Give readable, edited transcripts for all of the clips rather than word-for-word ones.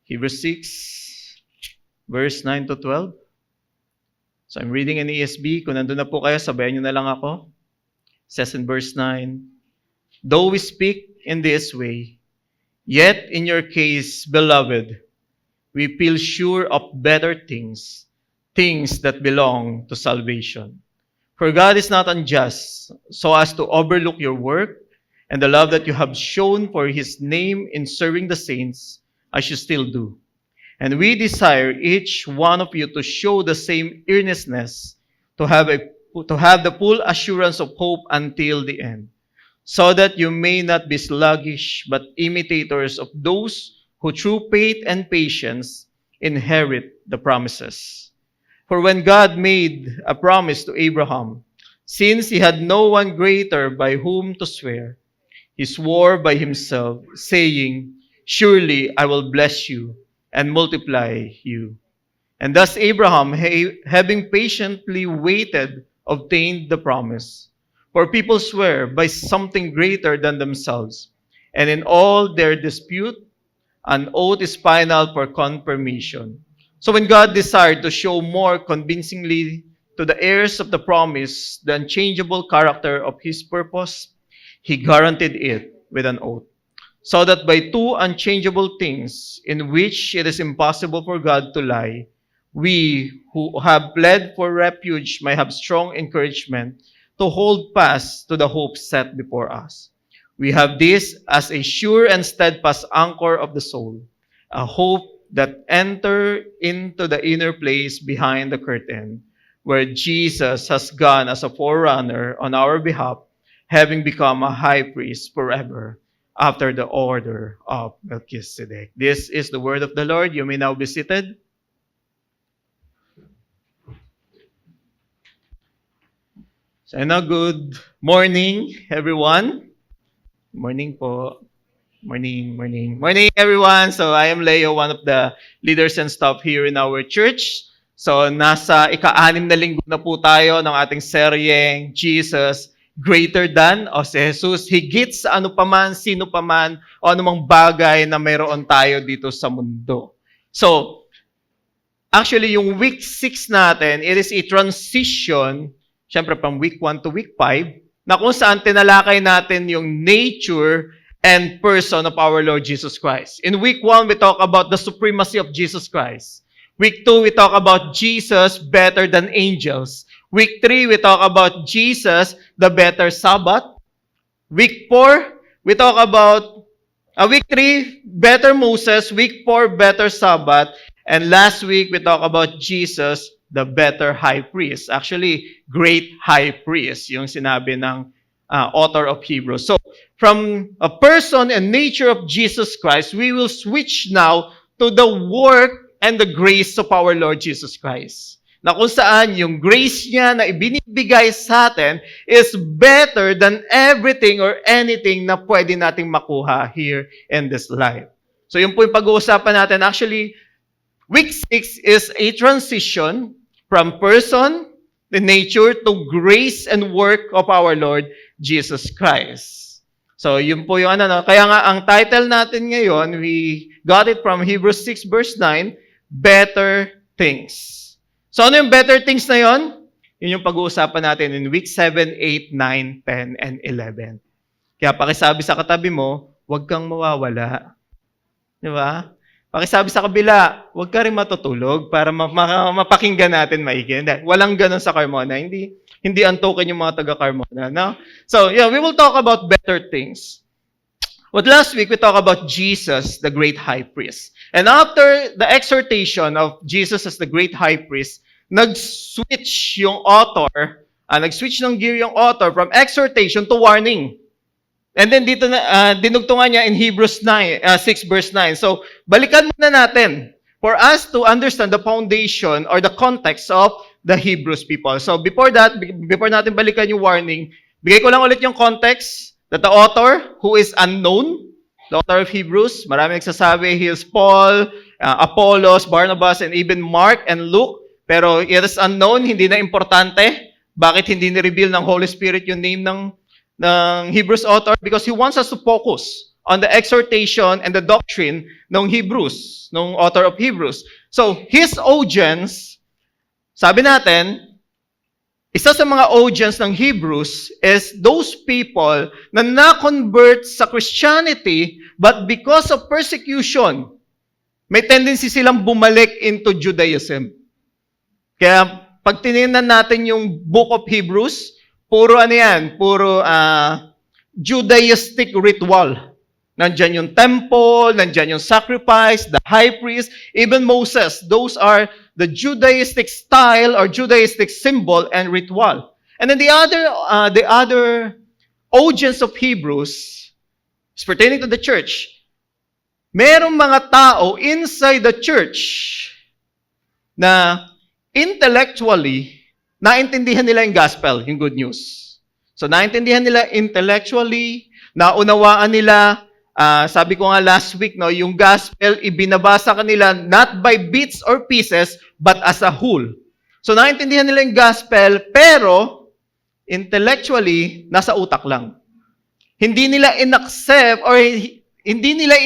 Hebrews 6, verse 9 to 12. So I'm reading in ESV. Kung nandun na po kayo, sabayan nyo na lang ako. It says in verse 9, though we speak in this way, yet in your case, beloved, we feel sure of better things, things that belong to salvation. For God is not unjust, so as to overlook your work and the love that you have shown for His name in serving the saints, as you still do. And we desire each one of you to show the same earnestness, to have the full assurance of hope until the end, so that you may not be sluggish, but imitators of those who through faith and patience inherit the promises. For when God made a promise to Abraham, since he had no one greater by whom to swear, he swore by himself, saying, surely I will bless you and multiply you. And thus Abraham, having patiently waited, obtained the promise. For people swear by something greater than themselves, and in all their dispute, an oath is final for confirmation. So when God desired to show more convincingly to the heirs of the promise the unchangeable character of His purpose, He guaranteed it with an oath, so that by two unchangeable things in which it is impossible for God to lie, we who have pled for refuge may have strong encouragement to hold fast to the hope set before us. We have this as a sure and steadfast anchor of the soul, a hope that enter into the inner place behind the curtain, where Jesus has gone as a forerunner on our behalf, having become a high priest forever, after the order of Melchizedek. This is the word of the Lord. You may now be seated. So now, good morning, everyone. Morning po. Morning, everyone. So I am Leo, one of the leaders and staff here in our church. So nasa ika-6 na linggo na po tayo ng ating seryeng Jesus Greater Than, o si Jesus higit sa ano paman, sino paman, o anumang bagay na mayroon tayo dito sa mundo. So, actually, yung week 6 natin, it is a transition, syempre from week 1 to week 5, na kung saan tinalakay natin yung nature and person of our Lord Jesus Christ. In week 1, we talk about the supremacy of Jesus Christ. Week 2, we talk about Jesus better than angels. Week 3, we talk about Jesus, the better Sabbath. Week 4, we talk about, week 3, better Moses. Week 4, better Sabbath. And last week, we talk about Jesus, the better high priest. Actually, great high priest, yung sinabi ng author of Hebrews. So, from a person and nature of Jesus Christ, we will switch now to the work and the grace of our Lord Jesus Christ. Na kung saan yung grace niya na ibinibigay sa atin is better than everything or anything na pwede nating makuha here in this life. So yun po yung pag-uusapan natin. Actually, week 6 is a transition from person, the nature, to grace and work of our Lord Jesus Christ. So yun po yung ano. Kaya nga ang title natin ngayon, we got it from Hebrews 6 verse 9, Better Things. So ano yung better things na yon? Yun yung pag-uusapan natin in week 7, 8, 9, 10, and 11. Kaya pakisabi sa katabi mo, huwag kang mawawala. Di ba? Pakisabi sa kabila, huwag ka rin matutulog para mapakinggan natin maigi. Walang ganun sa Carmona. Hindi antokin yung mga taga-Carmona. No? So, yeah, we will talk about better things. But last week, we talked about Jesus, the great high priest. And after the exhortation of Jesus as the great high priest, nag-switch yung author, nag-switch ng gear yung author from exhortation to warning. And then dito na, dinugtungan niya in Hebrews 6 verse 9. So, balikan muna natin for us to understand the foundation or the context of the Hebrews people. So, before natin balikan yung warning, bigay ko lang ulit yung context that the author, who is unknown, the author of Hebrews, marami nagsasabi, he is Paul, Apollos, Barnabas, and even Mark and Luke. Pero it is unknown, hindi na importante. Bakit hindi ni-reveal ng Holy Spirit yung name ng Hebrews author? Because he wants us to focus on the exhortation and the doctrine ng Hebrews, ng author of Hebrews. So, his audience, sabi natin, isa sa mga audience ng Hebrews is those people na na-convert sa Christianity, but because of persecution, may tendency silang bumalik into Judaism. Kaya pag tinignan natin yung Book of Hebrews, puro puro Judaistic ritual. Nandyan yung temple, nandyan yung sacrifice, the high priest, even Moses. Those are the Judaistic style or Judaistic symbol and ritual. And then the other audience of Hebrews is pertaining to the church. Merong mga tao inside the church na intellectually naintindihan nila yung gospel, yung good news. So naintindihan nila intellectually, naunawaan nila. Sabi ko nga last week, no, yung gospel, ibinabasa kanila not by bits or pieces, but as a whole. So, naintindihan nila yung gospel, pero intellectually, nasa utak lang. Hindi nila inaccept or hindi nila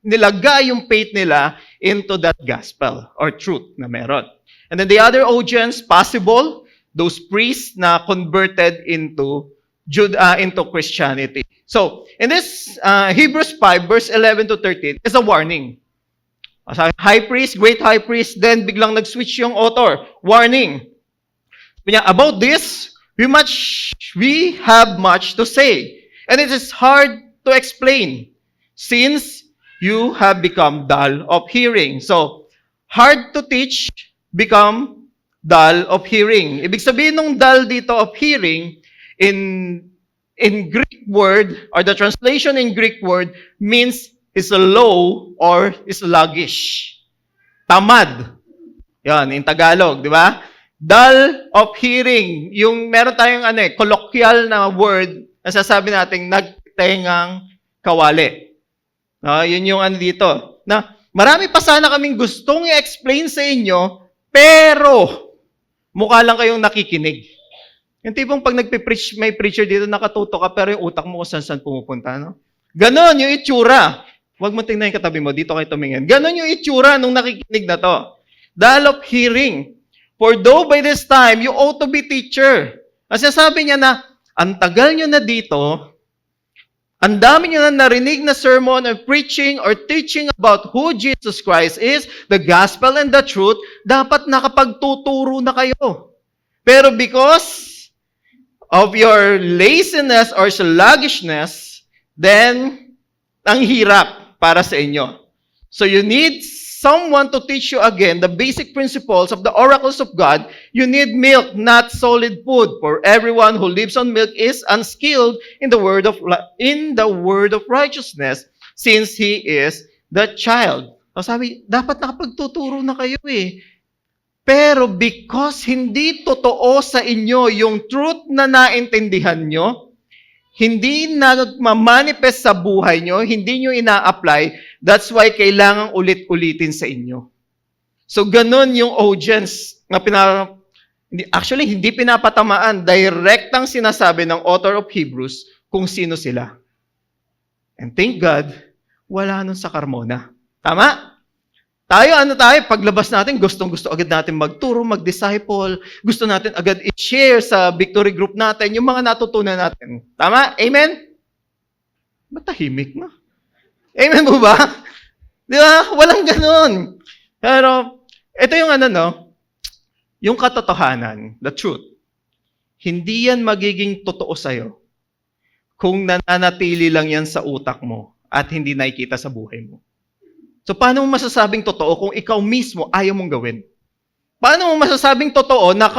nilagay yung faith nila into that gospel or truth na meron. And then the other audience, possible, those priests na converted into Christianity. So, in this Hebrews 5, verse 11 to 13, is a warning. High priest, great high priest, then biglang nag-switch yung author. Warning. About this, we have much to say. And it is hard to explain since you have become dull of hearing. So, hard to teach, become dull of hearing. Ibig sabihin ng dull dito of hearing, in Greek word, or the translation in Greek word, means is low or sluggish. Tamad. Yan, in Tagalog, di ba? Dull of hearing. Yung meron tayong colloquial na word na sasabi natin, nagtengang kawali. Yun yung dito. Na marami pa sana kaming gustong i-explain sa inyo, pero mukha lang kayong nakikinig. Yung tipong pag nagpe-preach, may preacher dito, nakatuto ka, pero yung utak mo kung saan pumupunta, no? Ganon yung itsura. Huwag mo tingnan yung katabi mo, dito kayo tumingin. Ganon yung itsura nung nakikinig na to. Dull of hearing. For though by this time, you ought to be teacher. Kasi sabi niya na, ang tagal nyo na dito, ang dami nyo na narinig na sermon or preaching or teaching about who Jesus Christ is, the gospel and the truth, dapat nakapagtuturo na kayo. Pero because of your laziness or sluggishness, then ang hirap para sa inyo. So you need someone to teach you again the basic principles of the oracles of God. You need milk, not solid food. For everyone who lives on milk is unskilled in the word of righteousness, since he is the child. So sabi, dapat nakapagtuturo na kayo eh. Pero because hindi totoo sa inyo yung truth na naintindihan nyo, hindi nagmamanifest sa buhay nyo, hindi nyo ina-apply, that's why kailangan ulit-ulitin sa inyo. So, ganun yung audience na hindi pinapatamaan, direktang sinasabi ng author of Hebrews kung sino sila. And thank God, wala nun sa Carmona. Tama? Tayo, paglabas natin, gustong-gusto agad natin magturo, mag-disciple, gusto natin agad i-share sa victory group natin yung mga natutunan natin. Tama? Amen? Ba't tahimik na? Amen mo ba? Di ba? Walang ganun. Pero, ito yung yung katotohanan, the truth. Hindi yan magiging totoo sa'yo kung nananatili lang yan sa utak mo at hindi nakikita sa buhay mo. So, paano mo masasabing totoo kung ikaw mismo ayaw mong gawin? Paano mo masasabing totoo na,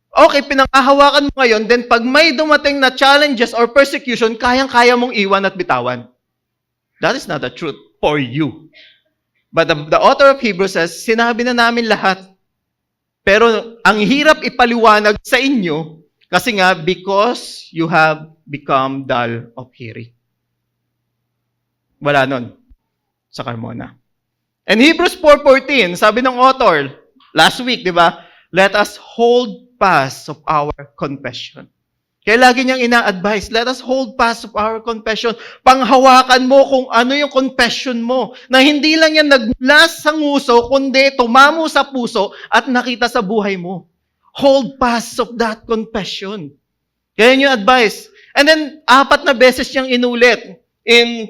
okay, pinanghahawakan mo ngayon, then pag may dumating na challenges or persecution, kayang-kaya mong iwan at bitawan? That is not the truth for you. But the author of Hebrews says, sinabi na namin lahat. Pero ang hirap ipaliwanag sa inyo, kasi nga, because you have become dull of hearing. Wala nun sa Carmona. And Hebrews 4:14, sabi ng author, last week, di ba? Let us hold fast of our confession. Kaya lagi niyang ina-advise, let us hold fast of our confession. Panghawakan mo kung ano yung confession mo. Na hindi lang yan nagmula sa nguso, kundi tumamo sa puso at nakita sa buhay mo. Hold fast of that confession. Kaya yung advice. And then, 4 na beses niyang inulit. In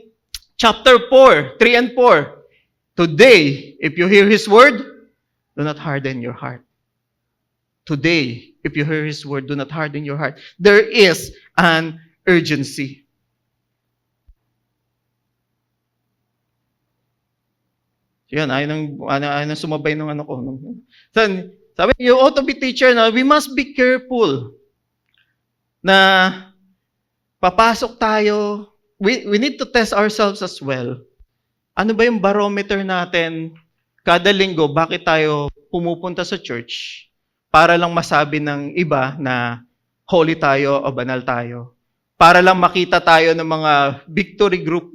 chapter 4, 3 and 4. Today, if you hear His word, do not harden your heart. Today, if you hear His word, do not harden your heart. There is an urgency. Yan, ayaw nang sumabay ng ano ko. Sabi, you ought to be teacher na, we must be careful na papasok tayo. We need to test ourselves as well. Ano ba yung barometer natin kada linggo? Bakit tayo pumupunta sa church? Para lang masabi ng iba na holy tayo o banal tayo. Para lang makita tayo ng mga victory group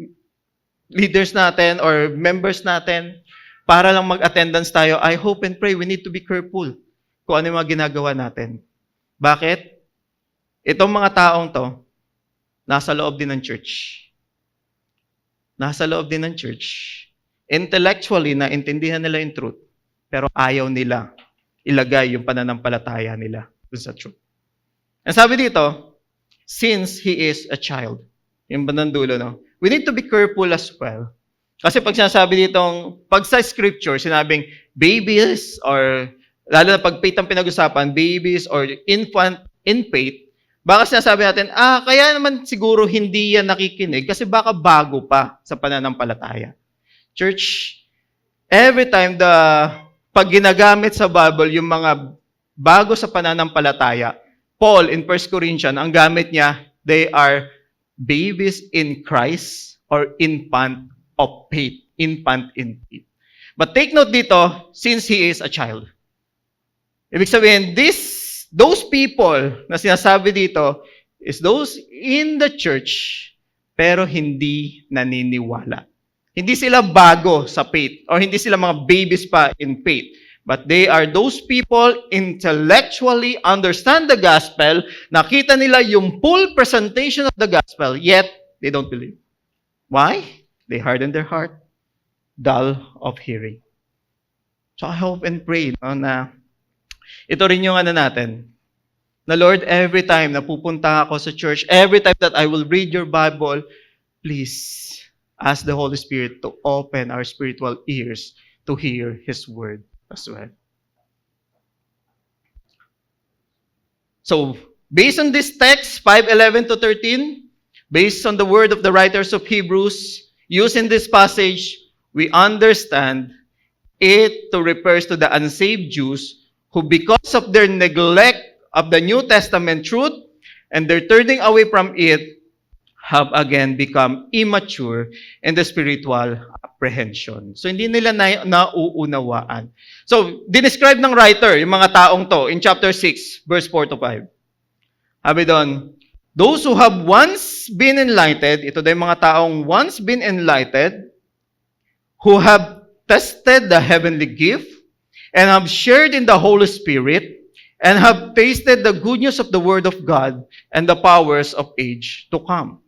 leaders natin or members natin. Para lang mag-attendance tayo. I hope and pray we need to be careful kung ano yung mga ginagawa natin. Bakit? Itong mga taong to, nasa loob din ng church. Nasa loob din ng church. Intellectually, naintindihan nila yung truth. Pero ayaw nila ilagay yung pananampalataya nila dun sa truth. And sabi dito, since he is a child, yung bandang dulo, no? We need to be careful as well. Kasi pag sinasabi ditong, pag sa scripture, sinabing babies or, lalo na pag faith ang pinag-usapan, babies or infant in faith, baka sinasabi natin, kaya naman siguro hindi yan nakikinig kasi baka bago pa sa pananampalataya. Church, every time pag ginagamit sa Bible yung mga bago sa pananampalataya, Paul in 1 Corinthians, ang gamit niya, they are babies in Christ or infant of faith. Infant in faith. But take note dito, since he is a child. Ibig sabihin, those people na sinasabi dito is those in the church pero hindi naniniwala. Hindi sila bago sa faith or hindi sila mga babies pa in faith. But they are those people intellectually understand the gospel, nakita nila yung full presentation of the gospel, yet they don't believe. Why? They harden their heart, dull of hearing. So I hope and pray na ito rin yung natin. Na Lord, every time na pupunta ako sa church, every time that I will read your Bible, please ask the Holy Spirit to open our spiritual ears to hear His word as well. So, based on this text, 5:11 to 13, based on the word of the writers of Hebrews, used in this passage, we understand it to refers to the unsaved Jews who, because of their neglect of the New Testament truth and their turning away from it, have again become immature in the spiritual apprehension. So, hindi nila nauunawaan. So, dinescribe ng writer, yung mga taong to, in chapter 6, verse 4 to 5. Sabi doon, those who have once been enlightened, ito daw yung mga taong once been enlightened, who have tested the heavenly gift, and have shared in the Holy Spirit, and have tasted the good news of the Word of God, and the powers of age to come.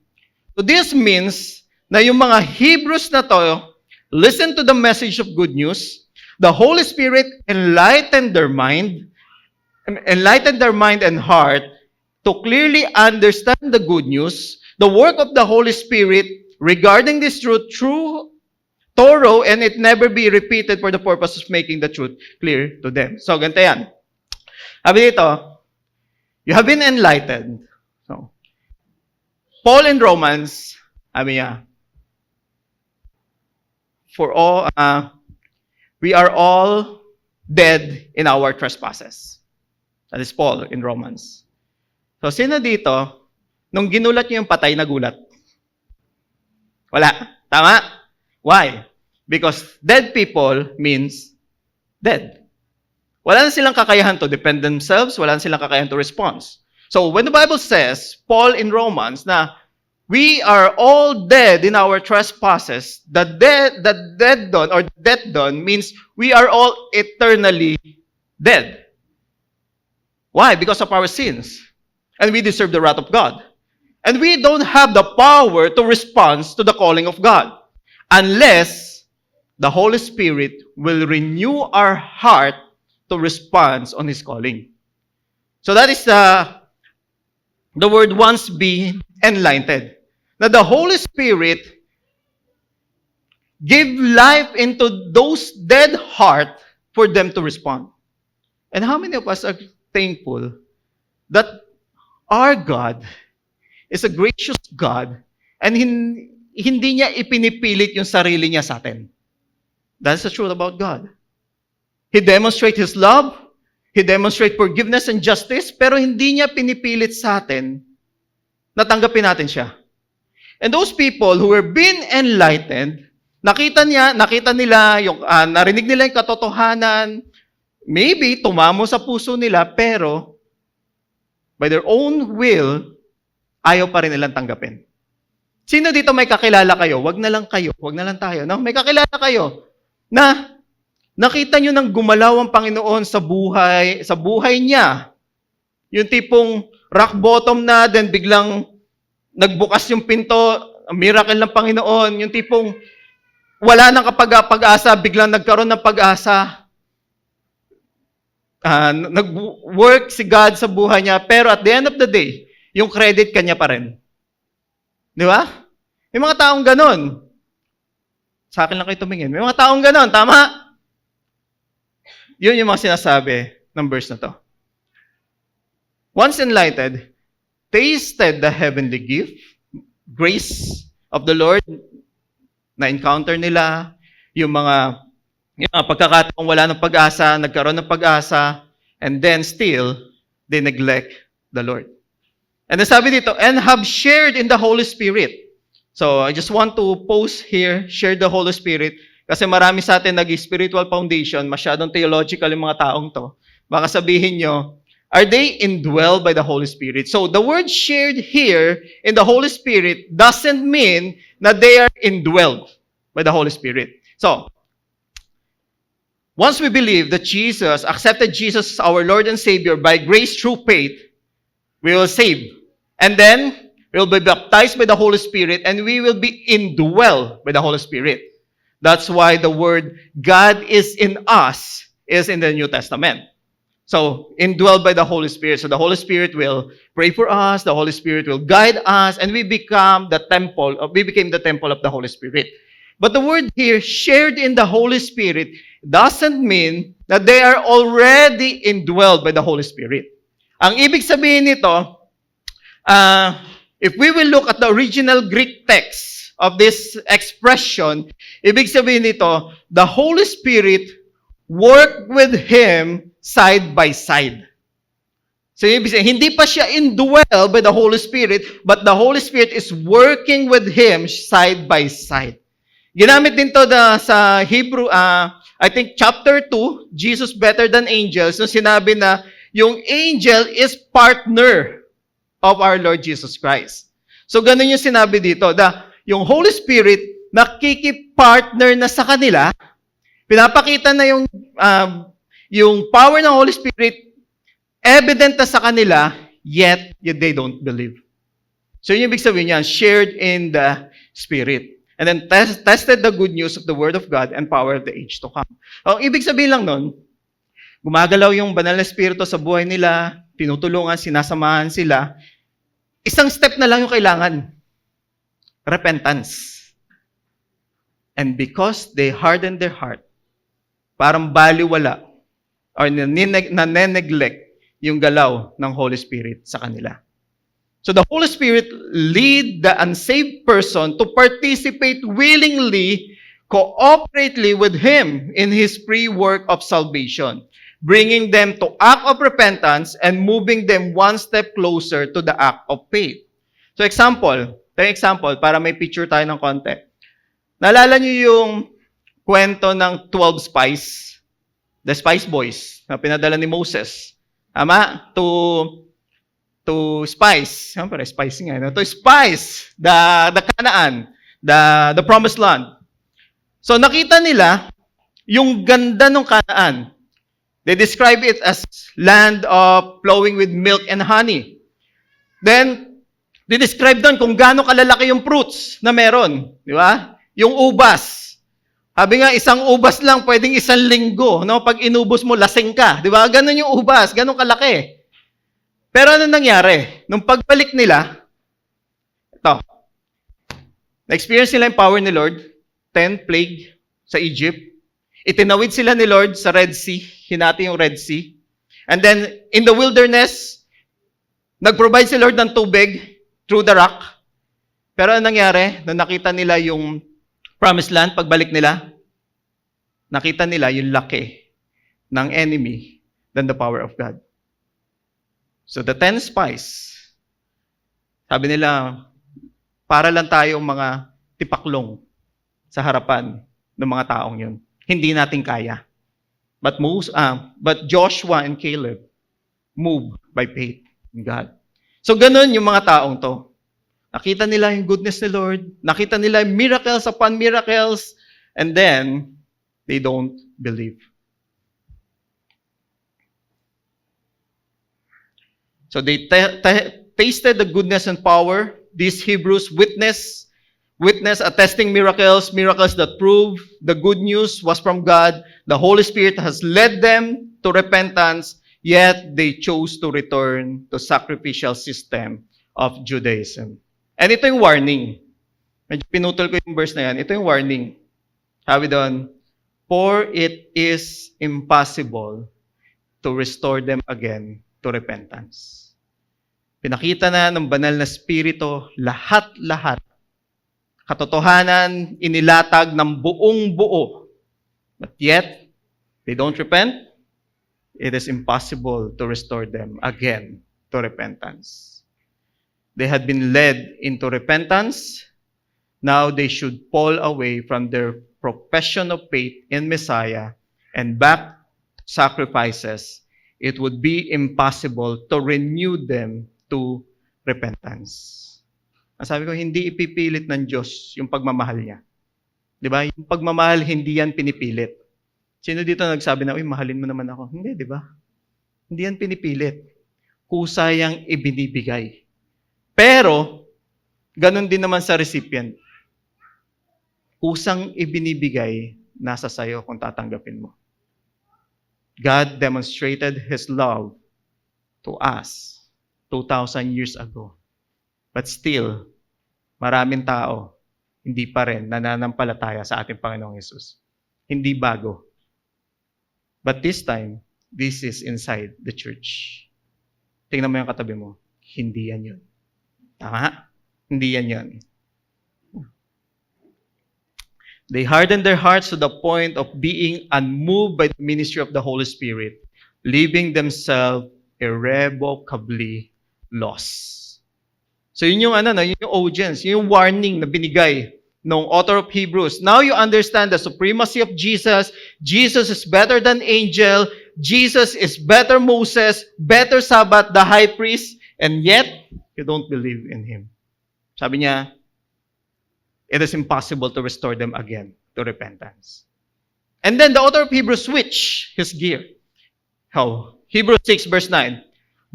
So this means na yung mga Hebrews na to, listen to the message of good news, the Holy Spirit enlightened their mind and heart to clearly understand the good news, the work of the Holy Spirit regarding this truth, thorough, and it never be repeated for the purpose of making the truth clear to them. So, ganito yan. Sabi dito, you have been enlightened. So, Paul in Romans, sabi niya, we are all dead in our trespasses. That is Paul in Romans. So, sino dito, nung ginulat niyo yung patay, nagulat? Wala. Tama? Why? Because dead people means dead. Wala na silang kakayahan to defend themselves, wala na silang kakayahan to respond. So, when the Bible says, Paul in Romans, na we are all dead in our trespasses, the death done means we are all eternally dead. Why? Because of our sins. and we deserve the wrath of God. And we don't have the power to respond to the calling of God unless the Holy Spirit will renew our heart to respond on His calling. So that is the word once be enlightened. Now the Holy Spirit give life into those dead heart for them to respond. And how many of us are thankful that our God is a gracious God and hindi niya ipinipilit yung sarili niya sa atin. That's the truth about God. He demonstrates His love, He demonstrates forgiveness and justice, pero hindi niya pinipilit sa atin na tanggapin natin siya. And those people who were being enlightened, nakita nila, narinig nila yung katotohanan, maybe tumamo sa puso nila, pero by their own will, ayaw pa rin nilang tanggapin. Sino dito may kakilala kayo? Wag na lang tayo. No? May kakilala kayo na nakita nyo nang gumalaw ang Panginoon sa buhay niya. Yung tipong rock bottom na, then biglang nagbukas yung pinto, miracle ng Panginoon. Yung tipong wala nang pag-asa, biglang nagkaroon ng pag-asa. Nag-work si God sa buhay niya, pero at the end of the day, yung credit kanya pa rin. Di ba? May mga taong ganon. Sa akin lang kayo tumingin. May mga taong ganon, tama? Yun yung mga sinasabi ng verse na to. Once enlightened, tasted the heavenly gift, grace of the Lord, na-encounter nila, yung mga pagkakataong wala ng pag-asa, nagkaroon ng pag-asa, and then still, they neglect the Lord. And sabi dito, and have shared in the Holy Spirit. So, I just want to post here, share the Holy Spirit, kasi marami sa atin nag-spiritual foundation, masyadong theological yung mga taong to. Baka sabihin nyo, are they indwelled by the Holy Spirit? So, the word shared here in the Holy Spirit doesn't mean that they are indwelled by the Holy Spirit. So, once we believe that Jesus, accepted Jesus as our Lord and Savior by grace through faith, we will save. And then, we will be baptized by the Holy Spirit and we will be indwelled by the Holy Spirit. That's why the word God is in us is in the New Testament. So, indwelled by the Holy Spirit. So, the Holy Spirit will pray for us, the Holy Spirit will guide us, and we became the temple of the Holy Spirit. But the word here, shared in the Holy Spirit, doesn't mean that they are already indwelled by the Holy Spirit. Ang ibig sabihin nito, if we will look at the original Greek text of this expression, ibig sabihin nito, the Holy Spirit worked with him side by side. So ibig sabihin, hindi pa siya indwelled by the Holy Spirit, but the Holy Spirit is working with him side by side. Ginamit din to sa Hebrew, I think chapter 2, Jesus better than angels, nung sinabi na yung angel is partner of our Lord Jesus Christ. So ganun yung sinabi dito, yung Holy Spirit nakikipartner na sa kanila, pinapakita na yung power ng Holy Spirit evident na sa kanila, yet they don't believe. So yung ibig sabihin niyan, shared in the Spirit. And then tested the good news of the Word of God and power of the age to come. Ang ibig sabihin lang nun, gumagalaw yung banal na Espiritu sa buhay nila, tinutulungan, sinasamahan sila. Isang step na lang yung kailangan. Repentance. And because they hardened their heart, parang baliwala or naneneglect yung galaw ng Holy Spirit sa kanila. So the Holy Spirit lead the unsaved person to participate willingly, cooperatively with Him in His free work of salvation, bringing them to act of repentance and moving them one step closer to the act of faith. So example para may picture tayo ng konti. Naalala niyo yung kwento ng 12 spies, the Spice Boys, na pinadala ni Moses. Tama? To spice. Siyempre, spice nga. No? To spice the Canaan, the promised land. So nakita nila yung ganda ng Canaan. They describe it as land of flowing with milk and honey. Then, di-describe doon kung gaano kalalaki yung fruits na meron. Di ba? Yung ubas. Sabi nga, isang ubas lang, pwedeng isang linggo. No? Pag inubos mo, lasing ka. Di ba? Ganon yung ubas. Ganon kalaki. Pero ano nangyari? Nung pagbalik nila, ito, na-experience nila yung power ni Lord, 10 plague sa Egypt. Itinawid sila ni Lord sa Red Sea, hinati yung Red Sea. And then, in the wilderness, nag-provide si Lord ng tubig through the rock. Pero ano nangyari? Nung nakita nila yung promised land, pagbalik nila, nakita nila yung laki ng enemy than the power of God. So the 10 spies, sabi nila, para lang tayong mga tipaklong sa harapan ng mga taong yun. Hindi natin kaya. But Joshua and Caleb moved by faith in God. So ganun yung mga taong to. Nakita nila yung goodness ni Lord, nakita nila miracles upon miracles, and then they don't believe. So they tasted the goodness and power. These Hebrews witness attesting miracles that prove the good news was from God. The Holy Spirit has led them to repentance, yet they chose to return to sacrificial system of Judaism. And ito yung warning. Medyo pinutol ko yung verse na yan. Ito yung warning. Sabi doon, for it is impossible to restore them again to repentance. Pinakita na ng banal na spirito, lahat-lahat. Katotohanan, inilatag ng buong buo. But yet, they don't repent. It is impossible to restore them again to repentance. They had been led into repentance. Now they should fall away from their profession of faith in Messiah and back sacrifices. It would be impossible to renew them to repentance. Ang sabi ko, hindi ipipilit ng Diyos yung pagmamahal niya. Di ba? Yung pagmamahal, hindi yan pinipilit. Sino dito nagsabi na, uy, mahalin mo naman ako? Hindi, di ba? Hindi yan pinipilit. Kusayang ibinibigay. Pero, ganun din naman sa recipient. Kusang ibinibigay, nasa sayo kung tatanggapin mo. God demonstrated His love to us 2,000 years ago. But still, maraming tao, hindi pa rin nananampalataya sa ating Panginoong Hesus. Hindi bago. But this time, this is inside the church. Tingnan mo yung katabi mo. Hindi yan yun. Tama? Hindi yan yun. They hardened their hearts to the point of being unmoved by the ministry of the Holy Spirit, leaving themselves irrevocably lost. So yun yung yun yung audience, yun yung warning na binigay ng author of Hebrews. Now you understand the supremacy of Jesus. Jesus is better than angel. Jesus is better Moses, better Sabbath, the high priest, and yet you don't believe in Him. Sabi niya, it is impossible to restore them again to repentance. And then the author of Hebrews switched his gear. How? Hebrews 6 verse 9.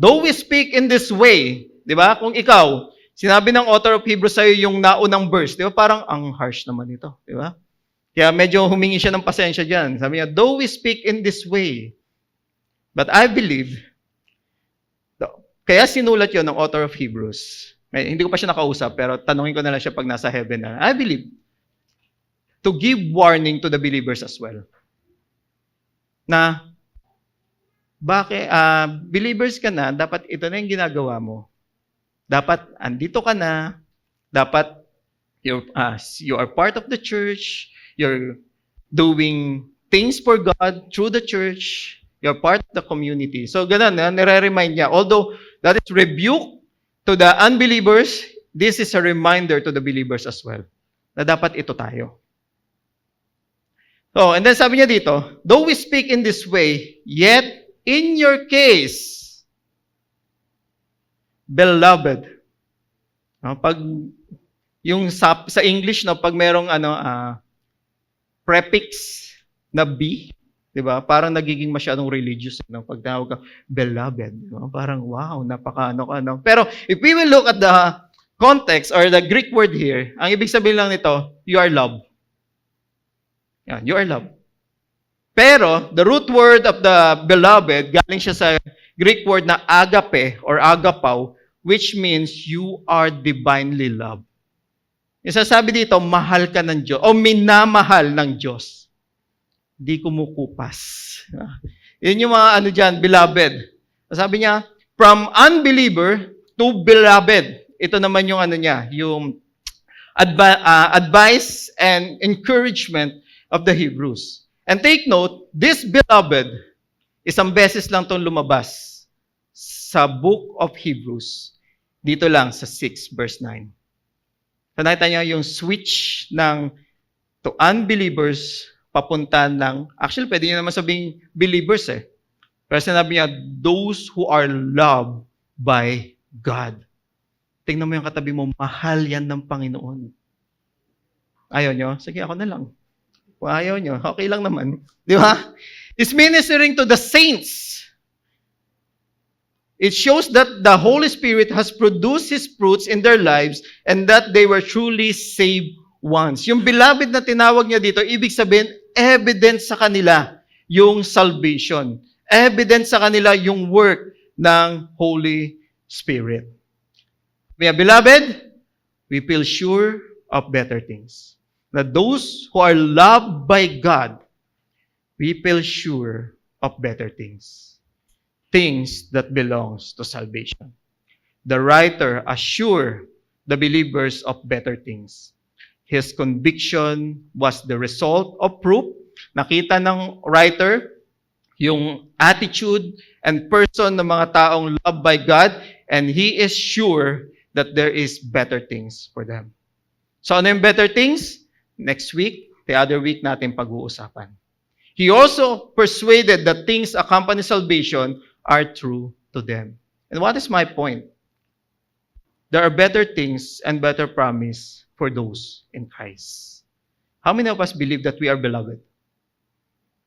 Though we speak in this way, di ba? Kung ikaw, sinabi ng author of Hebrews sa'yo yung naunang verse, di ba? Parang ang harsh naman ito, di ba? Kaya medyo humingi siya ng pasensya dyan. Sabi niya, though we speak in this way, but I believe, kaya sinulat yun ng author of Hebrews. Hindi ko pa siya nakausap, pero tanungin ko na lang siya pag nasa heaven na. I believe, to give warning to the believers as well. Na, bakit, believers ka na, dapat ito na yung ginagawa mo. Dapat, andito ka na, dapat, you are part of the church, you're doing things for God through the church, you're part of the community. So, ganun, nire-remind niya. Although, that is rebuke to the unbelievers, this is a reminder to the believers as well, na dapat ito tayo. So, and then sabi niya dito, though we speak in this way, yet, in your case, beloved, pag yung sa English, pag merong prefix na be, Di ba? Parang nagiging masyadong religious ng pagtawag ka, beloved. Di ba? Parang, wow, napaka-ano ka. No? Pero if we will look at the context or the Greek word here, ang ibig sabihin lang nito, you are loved. Yan, you are loved. Pero, the root word of the beloved, galing siya sa Greek word na agape or agapao, which means you are divinely loved. Yung sasabi dito, mahal ka ng Diyos, o minamahal ng Diyos. Di kumukupas. Yun yung mga ano dyan, beloved. Sabi niya, from unbeliever to beloved. Ito naman yung ano niya, yung advice and encouragement of the Hebrews. And take note, this beloved, isang beses lang itong lumabas sa book of Hebrews. Dito lang sa 6 verse 9. So nakita niya yung switch ng to unbelievers papunta ng, actually pwede niya naman sabing believers eh. Pero sinabi niya, those who are loved by God. Tingnan mo yung katabi mo, mahal yan ng Panginoon. Ayaw nyo? Sige, ako na lang. Kung ayaw nyo, okay lang naman. Di ba? It's ministering to the saints. It shows that the Holy Spirit has produced His fruits in their lives and that they were truly saved ones. Yung beloved na tinawag niya dito, ibig sabihin, evidence sa kanila yung salvation. Evidence sa kanila yung work ng Holy Spirit. We are beloved, we feel sure of better things. That those who are loved by God, we feel sure of better things. Things that belongs to salvation. The writer assure the believers of better things. His conviction was the result of proof. Nakita ng writer yung attitude and person ng mga taong loved by God, and he is sure that there is better things for them. So ano yung better things? Next week, the other week natin pag-uusapan. He also persuaded that things accompany salvation are true to them. And what is my point? There are better things and better promise for those in Christ. How many of us believe that we are beloved?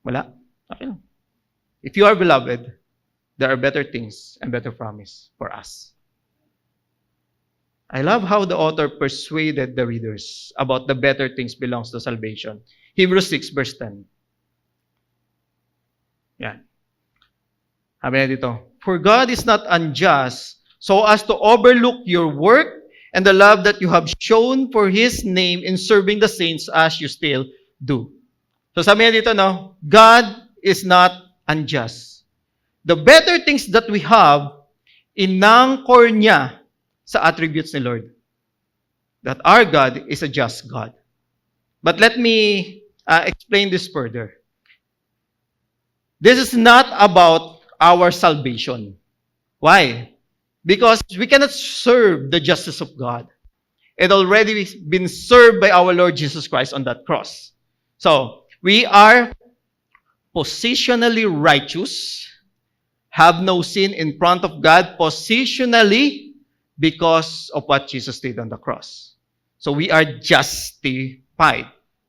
Wala? Okay lang. If you are beloved, there are better things and better promise for us. I love how the author persuaded the readers about the better things belongs to salvation. Hebrews 6 verse 10. Yan. Sabi na dito, for God is not unjust so as to overlook your work and the love that you have shown for His name in serving the saints as you still do. So sabi niya dito, no, God is not unjust. The better things that we have, inangkor niya sa attributes ni Lord. That our God is a just God. But let me explain this further. This is not about our salvation. Why? Because we cannot serve the justice of God. It already been served by our Lord Jesus Christ on that cross. So, we are positionally righteous, have no sin in front of God positionally because of what Jesus did on the cross. So, we are justified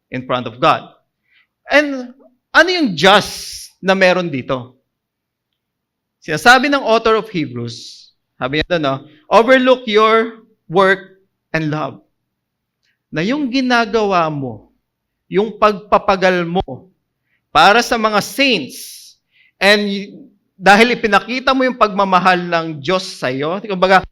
in front of God. And ano yung just na meron dito? Sinasabi ng author of Hebrews, sabi niya doon, overlook your work and love. Na yung ginagawa mo, yung pagpapagal mo para sa mga saints, and dahil ipinakita mo yung pagmamahal ng Diyos sa'yo, kumbaga,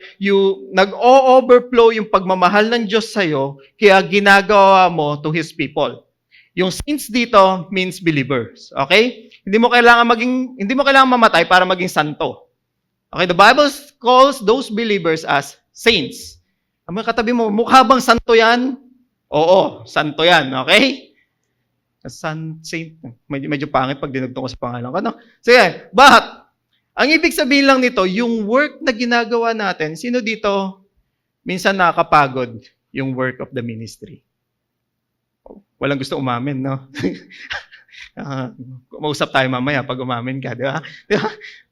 nag-o-overflow yung pagmamahal ng Diyos sa'yo, kaya ginagawa mo to His people. Yung saints dito means believers. Okay? Hindi mo kailangan mamatay para maging santo. Okay, the Bible calls those believers as saints. Ang mga katabi mo, mukha bang santo yan? Oo, santo yan. Okay? Saint. Medyo pangit pag dinugtong ko sa pangalan ko. No? Sige, but, ang ibig sabihin lang nito, yung work na ginagawa natin, sino dito minsan nakakapagod yung work of the ministry? Walang gusto umamin, no? Mausap tayo mamaya pag umamin ka, di ba?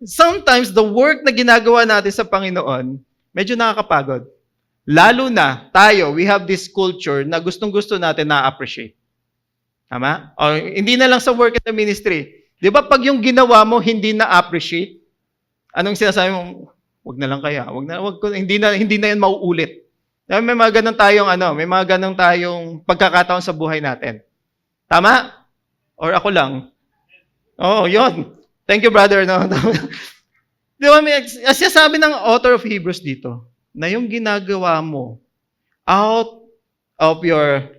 Sometimes, the work na ginagawa natin sa Panginoon, medyo nakakapagod. Lalo na, tayo, we have this culture na gustong-gusto natin na-appreciate. Tama? O, hindi na lang sa work in the ministry. Di ba pag yung ginawa mo hindi na-appreciate, anong sinasabi mo? Wag na lang kaya. Hindi na yan mauulit. May mga ganun tayong may mga ganun tayong pagkakataon sa buhay natin. Tama? Or ako lang? Oo, yun. Thank you, brother. No? Di ba, sabi ng author of Hebrews dito, na yung ginagawa mo out of your,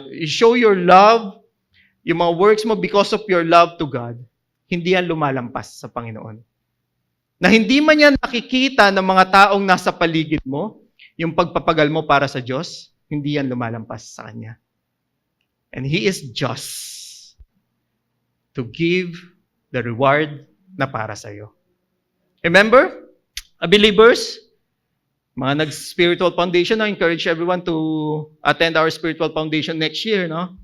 you show your love, yung mga works mo because of your love to God, hindi yan lumalampas sa Panginoon. Na hindi man yan nakikita ng mga taong nasa paligid mo, yung pagpapagal mo para sa Diyos, hindi yan lumalampas sa Kanya. And He is just to give the reward na para sa iyo. Remember, believers, mga nag-spiritual foundation, I encourage everyone to attend our spiritual foundation next year. No?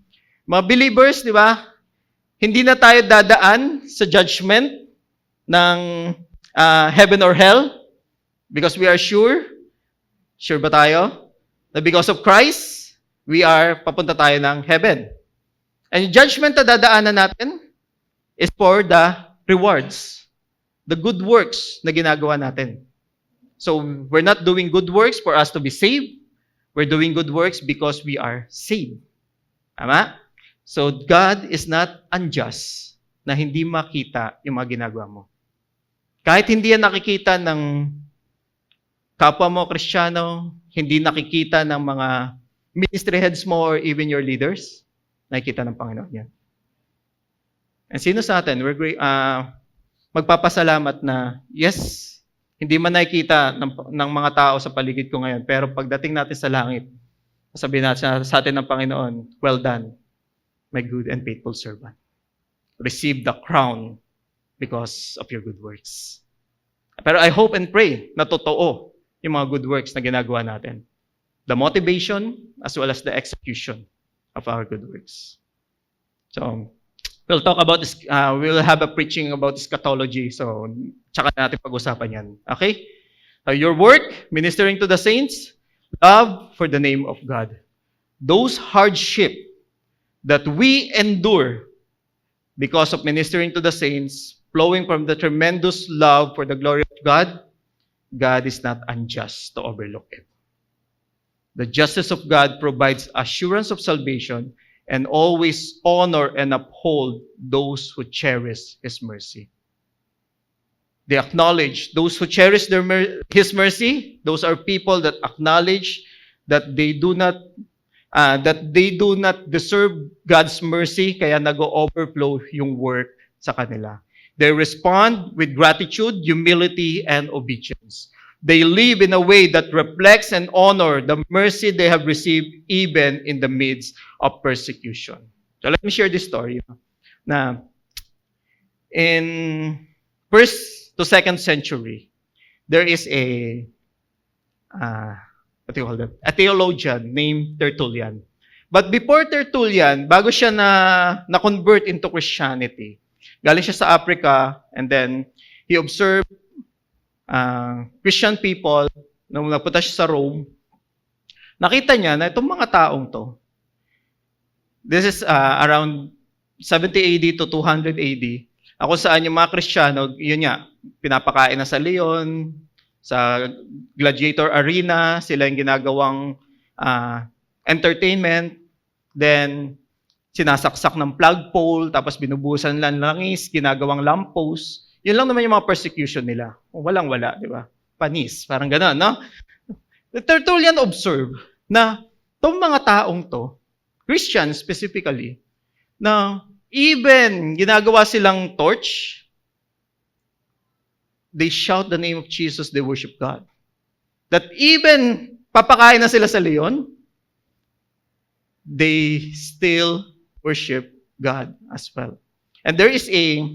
Mga believers, di ba, hindi na tayo dadaan sa judgment ng heaven or hell because we are sure ba tayo? Na because of Christ, papunta tayo ng heaven. And yung judgment na dadaanan natin is for the rewards, the good works na ginagawa natin. So, we're not doing good works for us to be saved. We're doing good works because we are saved. Tama? So, God is not unjust na hindi makita yung mga ginagawa mo. Kahit hindi yan nakikita ng kapwa mo Kristiyano, hindi nakikita ng mga ministry heads mo or even your leaders, nakikita ng Panginoon yan. And sino sa atin, magpapasalamat na, yes, hindi man nakikita ng mga tao sa paligid ko ngayon, pero pagdating natin sa langit, sabihin natin sa atin ng Panginoon, well done, my good and faithful servant. Receive the crown because of your good works. Pero I hope and pray na totoo yung mga good works na ginagawa natin. The motivation as well as the execution of our good works. So, we'll talk about this, we'll have a preaching about eschatology. So, tsaka natin pag-usapan yan. Okay? Your work, ministering to the saints, love for the name of God. Those hardship that we endure because of ministering to the saints, flowing from the tremendous love for the glory of God, God is not unjust to overlook it. The justice of God provides assurance of salvation and always honor and uphold those who cherish His mercy. They acknowledge those who cherish His mercy. Those are people that acknowledge that they do not deserve God's mercy, kaya nag-overflow yung work sa kanila. They respond with gratitude, humility, and obedience. They live in a way that reflects and honor the mercy they have received even in the midst of persecution. So let me share this story. Na in 1st to 2nd century, there is a theologian named Tertullian. But before Tertullian, bago siya na-convert into Christianity, galing siya sa Africa, and then he observed Christian people. Nung napunta siya sa Rome, nakita niya na itong mga taong to, this is around 70 AD to 200 AD, kung saan yung mga Kristiyano, yun nga, pinapakain na sa leon, sa gladiator arena, sila yung ginagawang entertainment, then sinasaksak ng flagpole, tapos binubusan lang langis, ginagawang lamppost. Yun lang naman yung mga persecution nila. Walang-wala, di ba? Panis, parang gano'n, no? The Tertullian observed na itong mga taong to, Christians specifically, na even ginagawa silang torch, they shout the name of Jesus, they worship God. That even papakain na sila sa leon, they still worship God as well. And there is a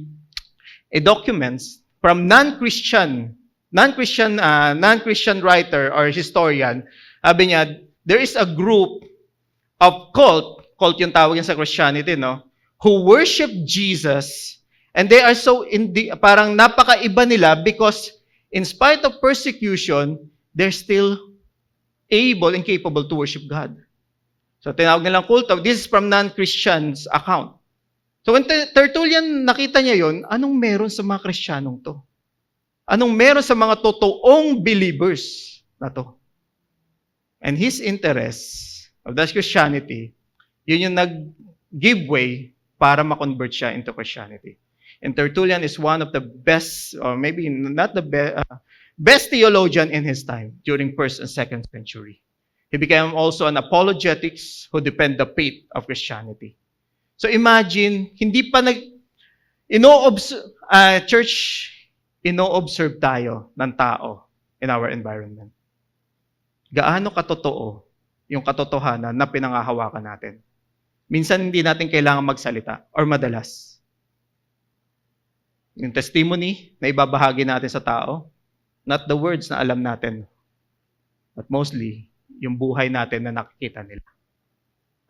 documents from non-Christian writer or historian. Sabi niya, there is a group of cult yung tawag yan sa Christianity, no? Who worship Jesus, and they are so parang napakaiba nila because in spite of persecution, they're still able and capable to worship God. So tinawag nilang cult. This is from non-Christians account. So when Tertullian nakita niya yon, anong meron sa mga Kristiyanong to? Anong meron sa mga totoong believers na to? And his interest of that Christianity, yun yung nag-give way para ma-convert siya into Christianity. And Tertullian is one of the best, or maybe not the best theologian in his time during 1st and 2nd century. He became also an apologetics who defend the faith of Christianity. So imagine, hindi pa church, ino-observe tayo ng tao in our environment. Gaano katotoo yung katotohanan na pinangahawakan natin? Minsan hindi natin kailangan magsalita or madalas. Yung testimony na ibabahagi natin sa tao, not the words na alam natin, but mostly yung buhay natin na nakikita nila.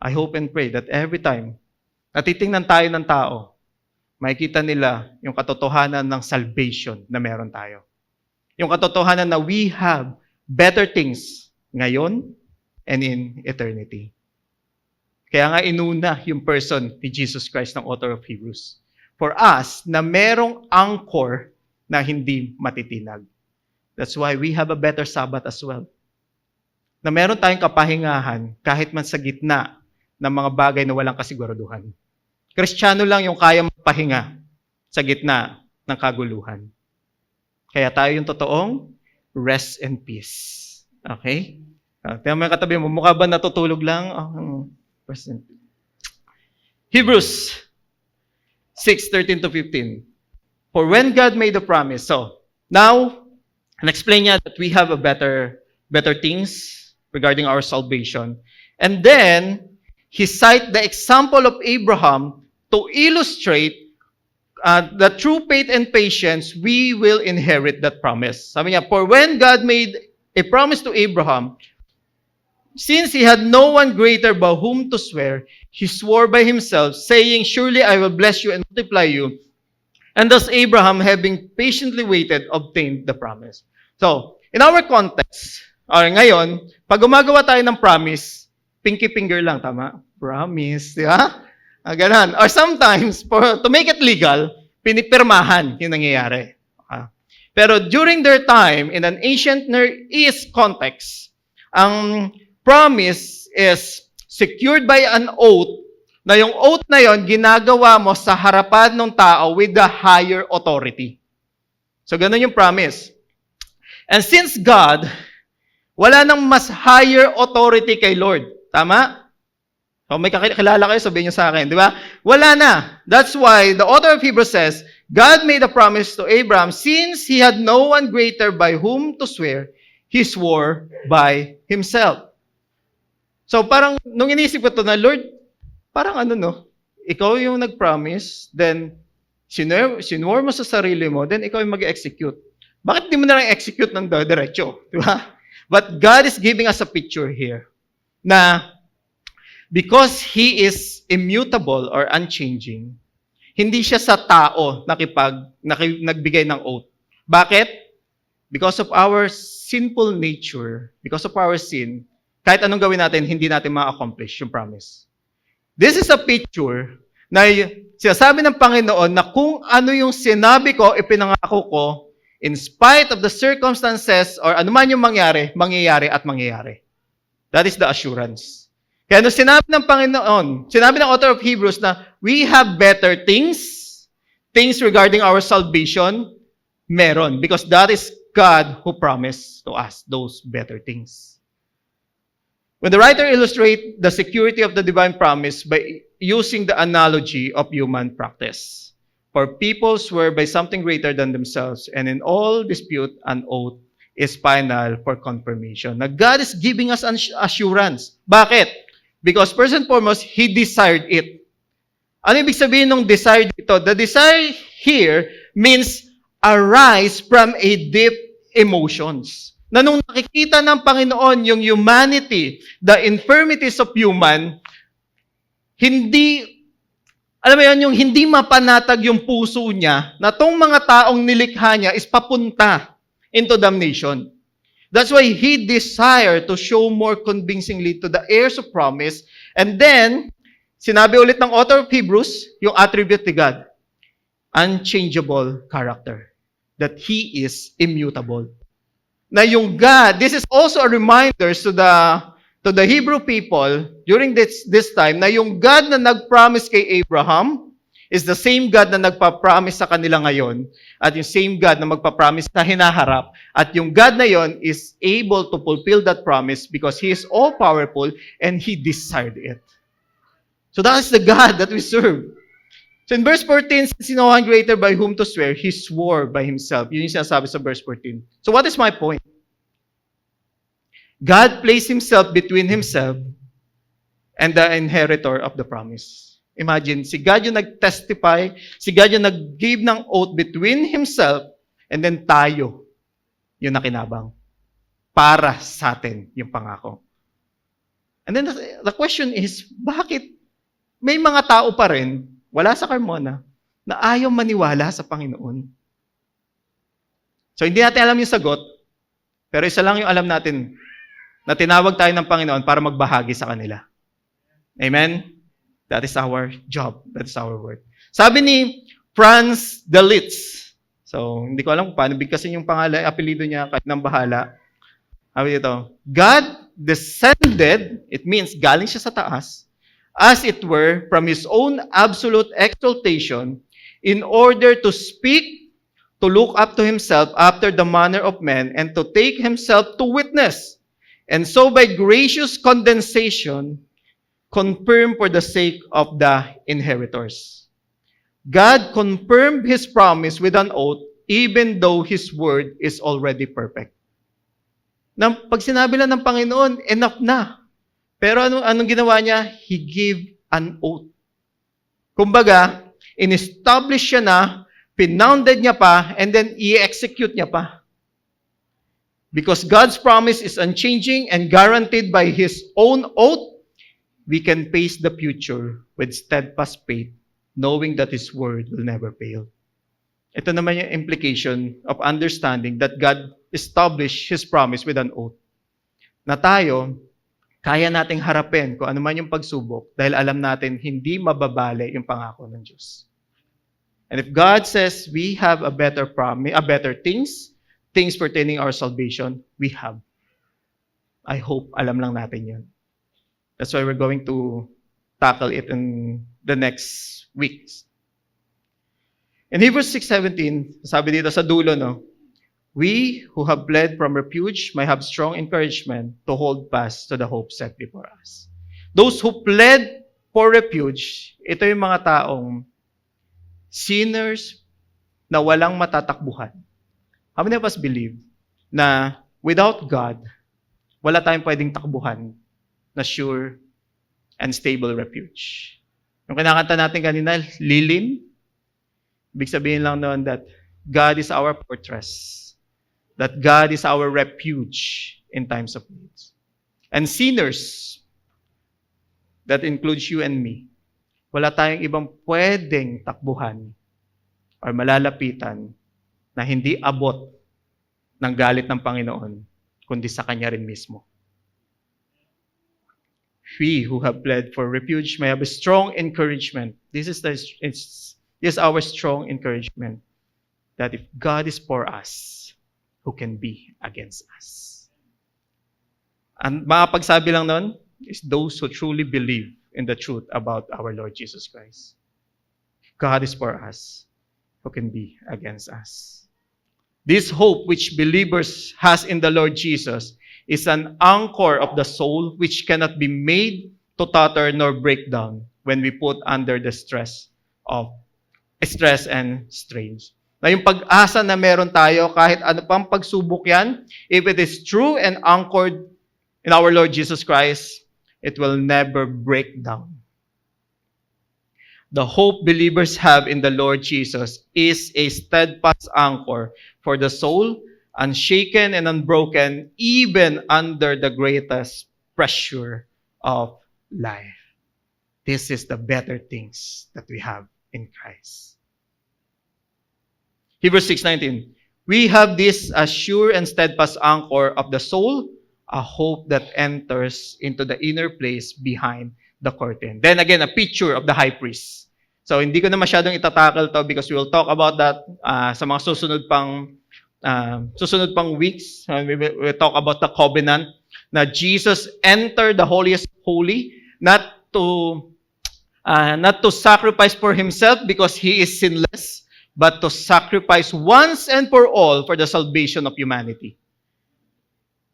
I hope and pray that every time natitingnan tayo ng tao, makikita nila yung katotohanan ng salvation na meron tayo. Yung katotohanan na we have better things ngayon and in eternity. Kaya nga inuna yung person ni Jesus Christ ng author of Hebrews. For us, na merong anchor na hindi matitinag. That's why we have a better Sabbath as well. Na meron tayong kapahingahan kahit man sa gitna ng mga bagay na walang kasiguraduhan. Kristiyano lang yung kaya magpahinga sa gitna ng kaguluhan. Kaya tayo yung totoong rest and peace. Okay? Tingnan mo yung katabi mo, mukha ba natutulog lang? Rest and peace. Hebrews 6:13-15. For when God made the promise, so now, and explain niya that we have a better things regarding our salvation. And then, he cite the example of Abraham to illustrate the true faith and patience, we will inherit that promise. Sabi niya, for when God made a promise to Abraham, since he had no one greater by whom to swear, he swore by himself, saying, surely I will bless you and multiply you. And thus Abraham, having patiently waited, obtained the promise. So, in our context, or ngayon, pag gumagawa tayo ng promise, pinky finger lang, tama? Promise, di ba? Ganon. Or sometimes, to make it legal, pinipirmahan yung nangyayari. Pero during their time, in an ancient Near East context, ang promise is secured by an oath, na yung oath na yon ginagawa mo sa harapan ng tao with the higher authority. So, ganun yung promise. And since God, wala nang mas higher authority kay Lord. Tama? Kung may kakilala kayo, sabihin niyo sa akin, di ba? Wala na. That's why the author of Hebrews says, God made a promise to Abraham, since he had no one greater by whom to swear, he swore by himself. So parang, nung inisip ko to na, Lord, parang ikaw yung nag-promise, then sinwore mo sa sarili mo, then ikaw yung mag-execute. Bakit di mo na lang execute ng diretso? Di ba? But God is giving us a picture here na because He is immutable or unchanging, hindi siya sa tao nagbigay ng oath. Bakit? Because of our sinful nature, because of our sin, kahit anong gawin natin, hindi natin ma-accomplish yung promise. This is a picture na sinasabi ng Panginoon na kung ano yung sinabi ko, ipinangako ko, in spite of the circumstances or anuman yung mangyayari at mangyayari. That is the assurance. Kaya nung sinabi ng Panginoon, sinabi ng author of Hebrews na we have better things regarding our salvation, meron. Because that is God who promised to us those better things. When the writer illustrates the security of the divine promise by using the analogy of human practice. For people swear by something greater than themselves, and in all dispute, an oath is final for confirmation. Na God is giving us an assurance. Bakit? Because first and foremost, He desired it. Ano ibig sabihin ng desire dito? The desire here means arise from a deep emotions. Na nung nakikita ng Panginoon yung humanity, the infirmities of human, yung hindi mapanatag yung puso niya na tong mga taong nilikha niya is papunta into damnation. That's why He desired to show more convincingly to the heirs of promise. And then, sinabi ulit ng author of Hebrews, yung attribute ni God, unchangeable character, that He is immutable. Na yung God, this is also a reminder to the Hebrew people during this time, na yung God na nag-promise kay Abraham is the same God na nagpa-promise sa kanila ngayon, at yung same God na magpa-promise na hinaharap, at yung God na yon is able to fulfill that promise because He is all-powerful and He desired it. So that is the God that we serve. So in verse 14, since no one greater by whom to swear, He swore by Himself. Yun yung sinasabi sa verse 14. So what is my point? God placed Himself between Himself and the inheritor of the promise. Imagine, si God yung nag-testify, si God yung nag-give ng oath between Himself and then tayo yung nakinabang para sa atin yung pangako. And then the question is, bakit may mga tao pa rin, wala sa Carmona, na ayaw maniwala sa Panginoon? So hindi natin alam yung sagot, pero isa lang yung alam natin, na tinawag tayo ng Panginoon para magbahagi sa kanila. Amen? That is our job. That is our work. Sabi ni Franz Delitzsch, so hindi ko alam kung paano bigkasin yung pangalan, apelido niya, kahit nang bahala. Sabi dito, God descended, it means galing siya sa taas, as it were, from His own absolute exaltation, in order to speak, to look up to Himself after the manner of men, and to take Himself to witness. And so by gracious condensation, confirm for the sake of the inheritors. God confirmed His promise with an oath, even though His word is already perfect. Pag sinabi lang ng Panginoon, enough na. Pero anong ginawa niya? He gave an oath. Kumbaga, in-establish siya na, pinounded niya pa, and then i-execute niya pa. Because God's promise is unchanging and guaranteed by His own oath, we can face the future with steadfast faith, knowing that His word will never fail. Ito naman yung implication of understanding that God established His promise with an oath. Na tayo, kaya nating harapin kung ano man yung pagsubok dahil alam natin hindi mababali yung pangako ng Diyos. And if God says we have a better promise, a better things pertaining our salvation, we have. I hope alam lang natin yun. That's why we're going to tackle it in the next weeks. In Hebrews 6:17, sabi dito sa dulo, no, we who have fled from refuge may have strong encouragement to hold fast to the hope set before us. Those who fled for refuge, ito yung mga taong sinners na walang matatakbuhan. How many of us believe na without God, wala tayong pwedeng takbuhan na sure and stable refuge? Yung kinakanta natin kanina, lilim, ibig sabihin lang noon that God is our fortress, that God is our refuge in times of need. And sinners, that includes you and me, wala tayong ibang pwedeng takbuhan or malalapitan na hindi abot ng galit ng Panginoon, kundi sa Kanya rin mismo. We who have fled for refuge may have a strong encouragement. This is our strong encouragement that if God is for us, who can be against us? Ang makapagsabi lang nun is those who truly believe in the truth about our Lord Jesus Christ. God is for us, who can be against us? This hope which believers has in the Lord Jesus is an anchor of the soul which cannot be made to totter nor break down when we put under the stress and strains. Na yung pag-asa na meron tayo, kahit ano pang pagsubok yan, if it is true and anchored in our Lord Jesus Christ, it will never break down. The hope believers have in the Lord Jesus is a steadfast anchor for the soul, unshaken and unbroken, even under the greatest pressure of life. This is the better things that we have in Christ. Hebrews 6:19. We have this as sure and steadfast anchor of the soul, a hope that enters into the inner place behind the curtain. Then again, a picture of the high priest. So hindi ko na masyadong itatakal to because we will talk about that sa mga susunod pang weeks. We will talk about the covenant na Jesus entered the holiest holy not to sacrifice for himself because he is sinless, but to sacrifice once and for all for the salvation of humanity.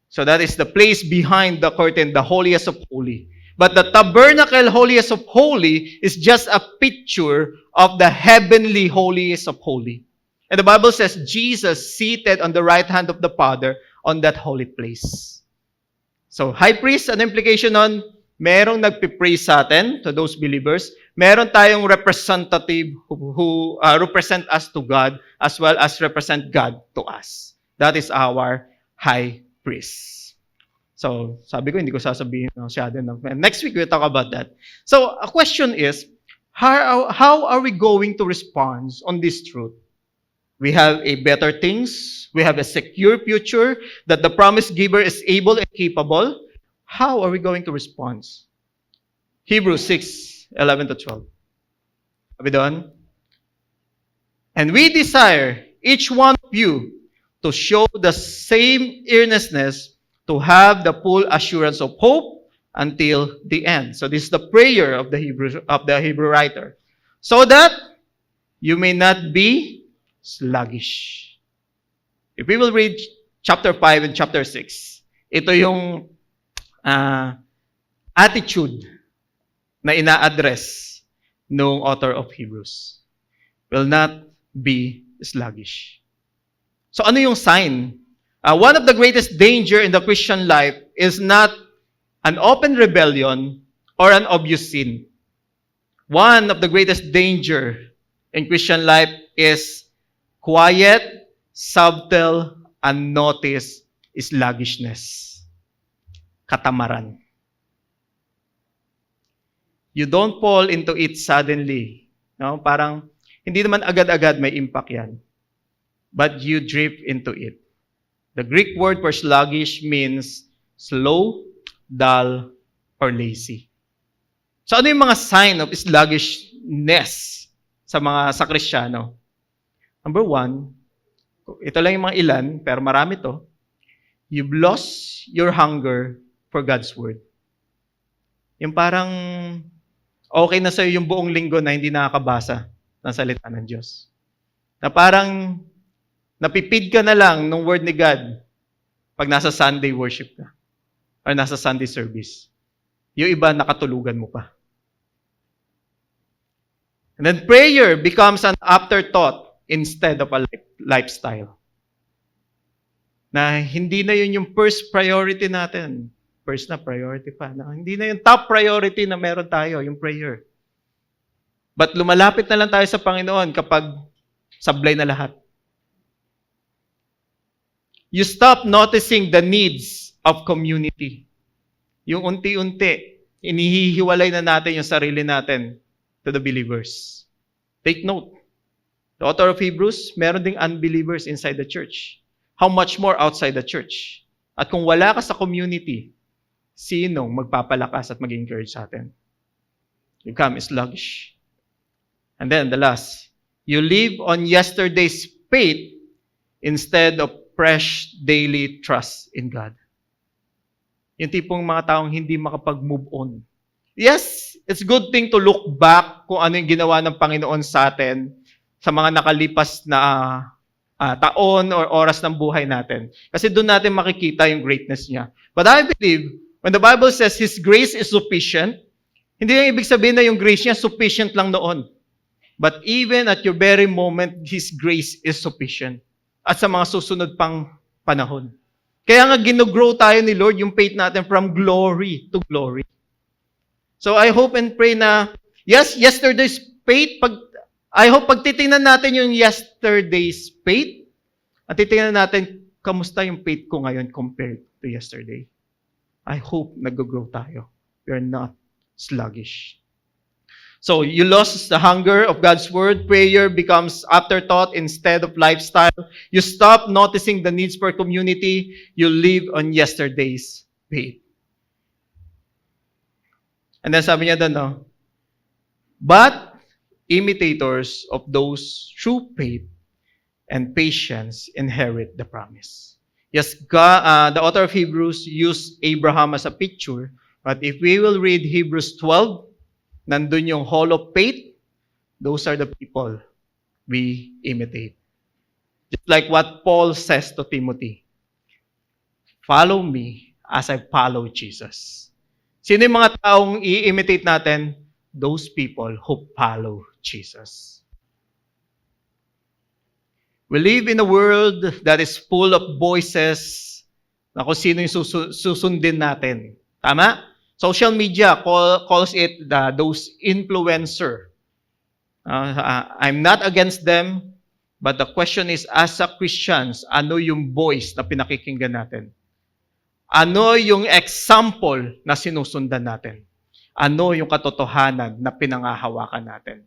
So that is the place behind the curtain, the holiest of holy. But the tabernacle holiest of holy is just a picture of the heavenly holiest of holy. And the Bible says Jesus seated on the right hand of the Father on that holy place. So high priest, an implication on merong nagpipray sa atin, to those believers. Meron tayong representative who represent us to God as well as represent God to us. That is our high priest. So, sabi ko, hindi ko sasabihin masyado. Next week, we'll talk about that. So, a question is, how are we going to respond on this truth? We have a better things. We have a secure future that the promise giver is able and capable. How are we going to respond? Hebrews 6:11-12. Sabi doon, and we desire each one of you to show the same earnestness to have the full assurance of hope until the end. So this is the prayer of the Hebrew writer. So that you may not be sluggish. If we will read chapter 5 and chapter 6, ito yung attitude na ina-address nung author of Hebrews. Will not be sluggish. So ano yung sign? One of the greatest danger in the Christian life is not an open rebellion or an obvious sin. One of the greatest danger in Christian life is quiet, subtle, unnoticed sluggishness. Katamaran. You don't fall into it suddenly. No? Parang hindi naman agad-agad may impact yan. But you drift into it. The Greek word for sluggish means slow, dull, or lazy. So ano yung mga sign of sluggishness sa Kristiyano? Number 1, ito lang yung mga ilan, pero marami to. You've lost your hunger for God's Word. Yung parang okay na sa'yo yung buong linggo na hindi nakakabasa ng salita ng Diyos. Na parang napipid ka na lang ng Word ni God pag nasa Sunday worship ka or nasa Sunday service. Yung iba, nakatulugan mo pa. And then prayer becomes an afterthought instead of a lifestyle. Na hindi na yun yung first priority natin. First na priority pa. Na hindi na yung top priority na meron tayo, yung prayer. But lumalapit na lang tayo sa Panginoon kapag sablay na lahat. You stop noticing the needs of community. Yung unti-unti, inihihiwalay na natin yung sarili natin to the believers. Take note. The author of Hebrews, meron ding unbelievers inside the church. How much more outside the church? At kung wala ka sa community, sinong magpapalakas at mag-encourage sa atin? You become sluggish. And then the last, you live on yesterday's faith instead of fresh daily trust in God. Yung tipong mga taong hindi makapag-move on. Yes, it's a good thing to look back kung ano yung ginawa ng Panginoon sa atin sa mga nakalipas na taon or oras ng buhay natin. Kasi doon natin makikita yung greatness niya. But I believe, when the Bible says His grace is sufficient, hindi yung ibig sabihin na yung grace niya sufficient lang noon. But even at your very moment, His grace is sufficient. At sa mga susunod pang panahon. Kaya nga ginogrow tayo ni Lord yung faith natin from glory to glory. So I hope and pray na, yes, yesterday's faith, I hope pag titingnan natin yung yesterday's faith, at titingnan natin, kamusta yung faith ko ngayon compared to yesterday. I hope nag-grow tayo. We are not sluggish. So you lost the hunger of God's Word. Prayer becomes afterthought instead of lifestyle. You stop noticing the needs for community. You live on yesterday's faith. And then sabi niya doon, no? But imitators of those true faith and patience inherit the promise. Yes, God, the author of Hebrews used Abraham as a picture, but if we will read Hebrews 12, nandun yung hall of faith, those are the people we imitate. Just like what Paul says to Timothy, follow me as I follow Jesus. Sino yung mga taong i-imitate natin? Those people who follow Jesus. We live in a world that is full of voices na kung sino yung susundin natin. Tama? Social media calls it those influencer. I'm not against them, but the question is, as a Christians, ano yung voice na pinakikinggan natin? Ano yung example na sinusundan natin? Ano yung katotohanan na pinangahawakan natin?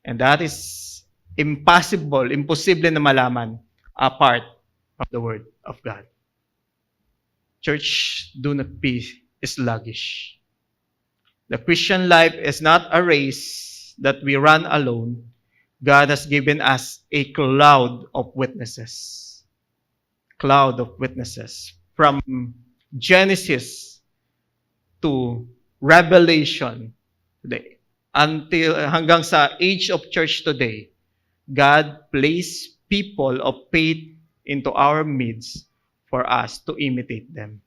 And that is imposible na malaman apart of the Word of God. Church, do not be sluggish. The Christian life is not a race that we run alone. God has given us a cloud of witnesses. Cloud of witnesses. From Genesis to Revelation today, hanggang sa age of church today, God placed people of faith into our midst for us to imitate them.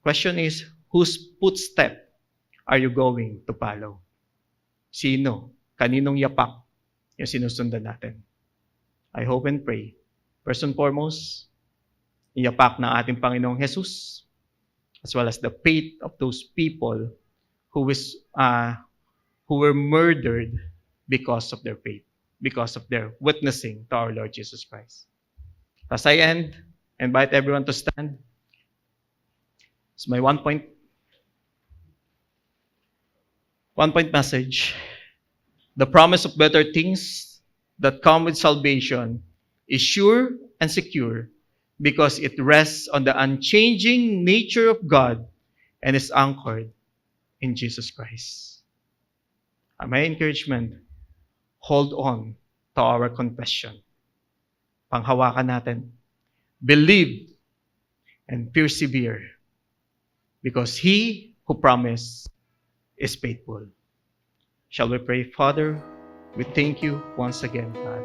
Question is, whose footstep are you going to follow? Sino? Kaninong yapak yung sinusundan natin? I hope and pray, first and foremost, yapak ng ating Panginoong Jesus, as well as the faith of those people who were murdered because of their faith, because of their witnessing to our Lord Jesus Christ. As I end, I invite everyone to stand. It's my one point message. The promise of better things that come with salvation is sure and secure because it rests on the unchanging nature of God and is anchored in Jesus Christ. My encouragement, hold on to our confession. Panghawakan natin. Believe and persevere because He who promised is faithful. Shall we pray? Father, we thank you once again, God,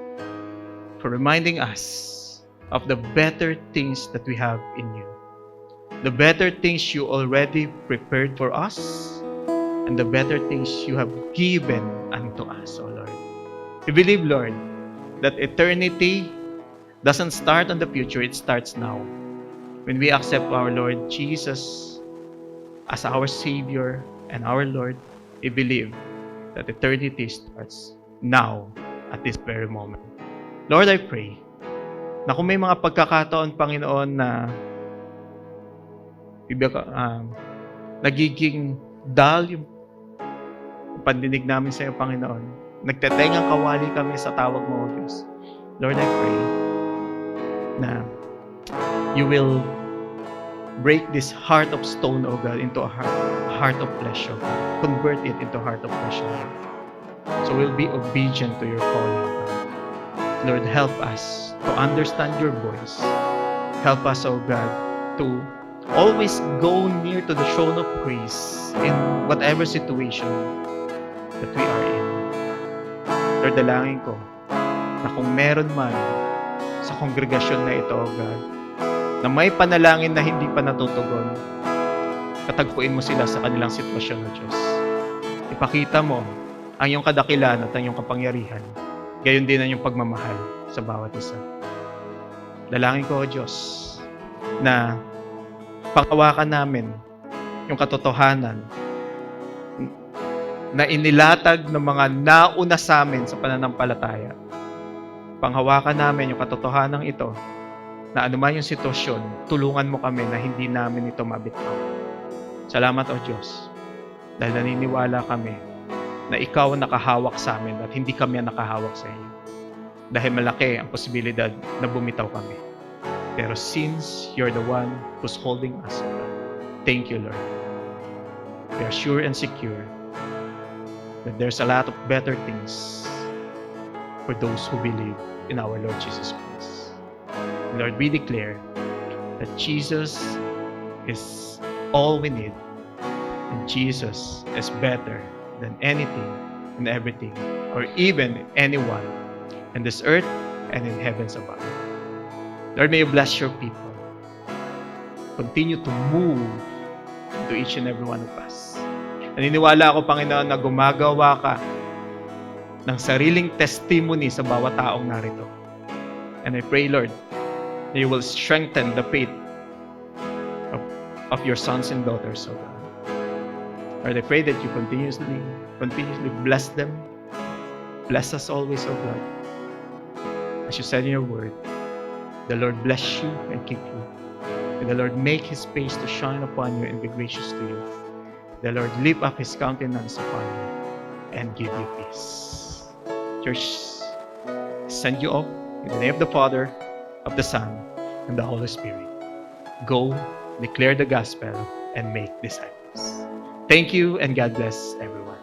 for reminding us of the better things that we have in you. The better things you already prepared for us, and the better things you have given unto us, O Lord. We believe, Lord, that eternity doesn't start on the future, it starts now. When we accept our Lord Jesus as our Savior and our Lord, we believe that eternity starts now at this very moment. Lord, I pray na kung may mga pagkakataon, Panginoon, na nagiging dull yung pandinig namin sa iyo, Panginoon. Nagtetengang kawali kami sa tawag mo, O Diyos. Lord, I pray na you will break this heart of stone, O God, into a heart of flesh, O God. Convert it into a heart of flesh, O God. So we'll be obedient to your calling, O God. Lord, help us to understand your voice. Help us, O God, to always go near to the throne of grace in whatever situation that we are in. Lord, dalangin ko na kung meron man sa kongregasyon na ito, O God, na may panalangin na hindi pa natutugon, katagpuin mo sila sa kanilang sitwasyon, O Diyos. Ipakita mo ang iyong kadakilan at ang iyong kapangyarihan, gayon din ang iyong pagmamahal sa bawat isa. Dalangin ko, O Diyos, na panghawakan namin yung katotohanan na inilatag ng mga nauna sa amin sa pananampalataya. Panghawakan namin yung katotohanan ito na anuman yung sitwasyon, tulungan mo kami na hindi namin ito mabitaw. Salamat, O Diyos, dahil naniniwala kami na Ikaw ang nakahawak sa amin at hindi kami ang nakahawak sa iyo. Dahil malaki ang posibilidad na bumitaw kami. Pero since you're the one who's holding us, thank you, Lord. we are sure and secure that there's a lot of better things for those who believe in our Lord Jesus Christ. Lord, we declare that Jesus is all we need, and Jesus is better than anything and everything, or even anyone in this earth and in heavens above. Lord, may you bless your people. Continue to move into each and every one of us. Naniniwala ako, Panginoon, na gumagawa ka ng sariling testimony sa bawat taong narito. And I pray, Lord, that you will strengthen the faith of your sons and daughters, O God. Lord, I pray that you continuously bless them. Bless us always, O God. As you said in your word, the Lord bless you and keep you. May the Lord make his face to shine upon you and be gracious to you. The Lord lift up his countenance upon you and give you peace. Church, send you off in the name of the Father, of the Son, and the Holy Spirit. Go, declare the gospel, and make disciples. Thank you, and God bless everyone.